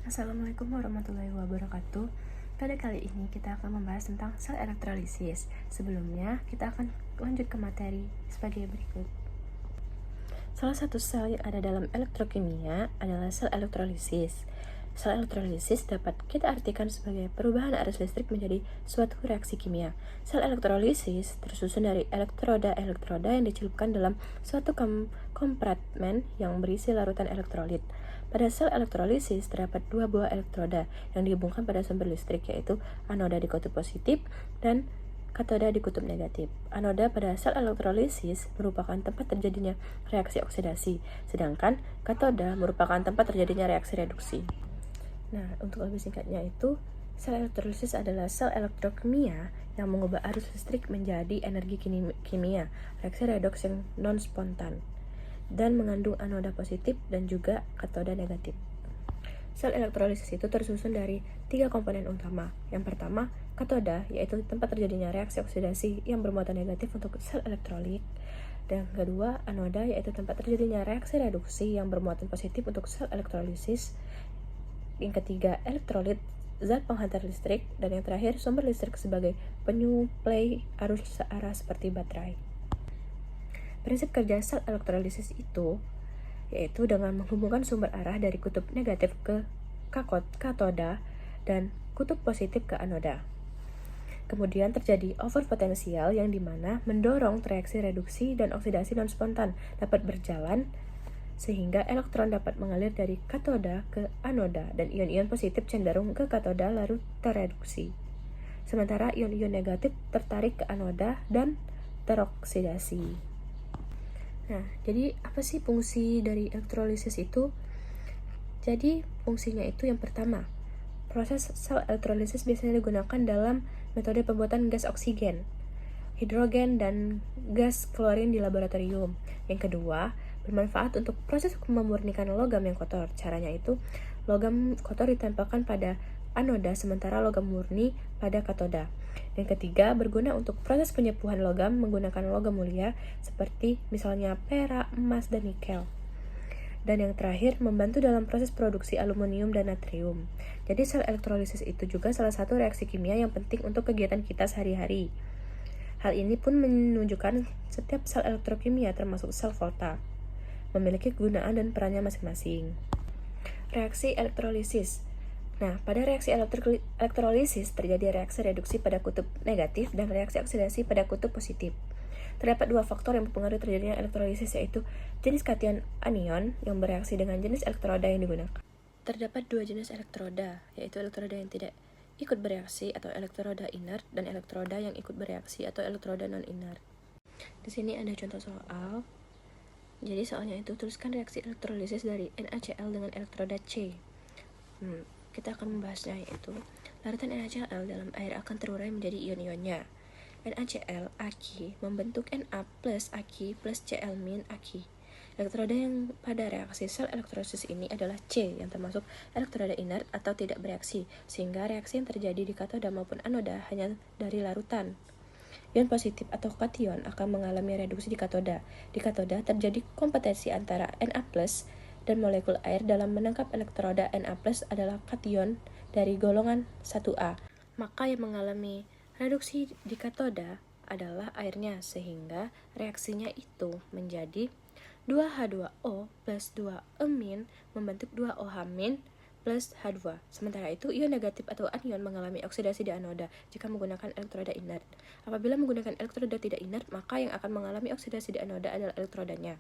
Assalamualaikum warahmatullahi wabarakatuh. Pada kali ini kita akan membahas tentang sel elektrolisis. Sebelumnya, kita akan lanjut ke materi sebagai berikut. Salah satu sel yang ada dalam elektrokimia adalah sel elektrolisis. Sel elektrolisis dapat kita artikan sebagai perubahan arus listrik menjadi suatu reaksi kimia. Sel elektrolisis tersusun dari elektroda-elektroda yang dicelupkan dalam suatu kompartemen yang berisi larutan elektrolit. Pada sel elektrolisis terdapat dua buah elektroda yang dihubungkan pada sumber listrik, yaitu anoda di kutub positif dan katoda di kutub negatif. Anoda pada sel elektrolisis merupakan tempat terjadinya reaksi oksidasi, sedangkan katoda merupakan tempat terjadinya reaksi reduksi. Nah, untuk lebih singkatnya itu, sel elektrolisis adalah sel elektrokimia yang mengubah arus listrik menjadi energi kimia, reaksi redoks yang non-spontan, dan mengandung anoda positif dan juga katoda negatif. Sel elektrolisis itu tersusun dari 3 komponen utama. Yang pertama, katoda, yaitu tempat terjadinya reaksi oksidasi yang bermuatan negatif untuk sel elektrolit. Dan kedua, anoda, yaitu tempat terjadinya reaksi reduksi yang bermuatan positif untuk sel elektrolisis. Yang ketiga, elektrolit, zat penghantar listrik. Dan yang terakhir, sumber listrik sebagai penyuplai arus searah seperti baterai. Prinsip kerja sel elektrolisis itu yaitu dengan menghubungkan sumber arah dari kutub negatif ke katoda dan kutub positif ke anoda. Kemudian terjadi overpotensial yang dimana mendorong reaksi reduksi dan oksidasi non-spontan dapat berjalan sehingga elektron dapat mengalir dari katoda ke anoda dan ion-ion positif cenderung ke katoda lalu tereduksi. Sementara ion-ion negatif tertarik ke anoda dan teroksidasi. Nah, jadi apa sih fungsi dari elektrolisis itu? Jadi, fungsinya itu yang pertama, proses sel elektrolisis biasanya digunakan dalam metode pembuatan gas oksigen, hidrogen, dan gas klorin di laboratorium. Yang kedua, bermanfaat untuk proses memurnikan logam yang kotor. Caranya itu, logam kotor ditempelkan pada anoda sementara logam murni pada katoda. Yang ketiga, berguna untuk proses penyepuhan logam menggunakan logam mulia seperti misalnya perak, emas, dan nikel. Dan yang terakhir, membantu dalam proses produksi aluminium dan natrium. Jadi sel elektrolisis itu juga salah satu reaksi kimia yang penting untuk kegiatan kita sehari-hari. Hal ini pun menunjukkan setiap sel elektrokimia termasuk sel Volta memiliki kegunaan dan perannya masing-masing. Reaksi elektrolisis. Nah, pada reaksi elektrolisis terjadi reaksi reduksi pada kutub negatif dan reaksi oksidasi pada kutub positif. Terdapat dua faktor yang mempengaruhi terjadinya elektrolisis, yaitu jenis kation anion yang bereaksi dengan jenis elektroda yang digunakan. Terdapat dua jenis elektroda, yaitu elektroda yang tidak ikut bereaksi atau elektroda inert dan elektroda yang ikut bereaksi atau elektroda non-inert. Di sini ada contoh soal. Jadi soalnya itu tuliskan reaksi elektrolisis dari NaCl dengan elektroda C. Kita akan membahasnya, yaitu larutan NaCl dalam air akan terurai menjadi ion-ionnya. NaCl Aq membentuk Na plus Aq plus Cl min Aq. Elektroda yang pada reaksi sel elektrolisis ini adalah C, yang termasuk elektroda inert atau tidak bereaksi, sehingga reaksi yang terjadi di katoda maupun anoda hanya dari larutan. Ion positif atau kation akan mengalami reduksi di katoda. Di katoda terjadi kompetensi antara Na plus dan molekul air dalam menangkap elektroda. Na plus adalah kation dari golongan 1A. Maka yang mengalami reduksi di katoda adalah airnya, sehingga reaksinya itu menjadi 2H2O plus 2-amin membentuk 2OH- plus H2. Sementara itu, ion negatif atau anion mengalami oksidasi di anoda jika menggunakan elektroda inert. Apabila menggunakan elektroda tidak inert, maka yang akan mengalami oksidasi di anoda adalah elektrodanya.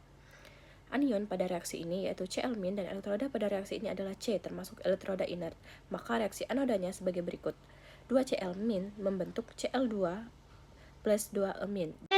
Anion pada reaksi ini yaitu Cl- dan elektroda pada reaksi ini adalah C, termasuk elektroda inert. Maka reaksi anodanya sebagai berikut. 2Cl- membentuk Cl2 plus 2-amin.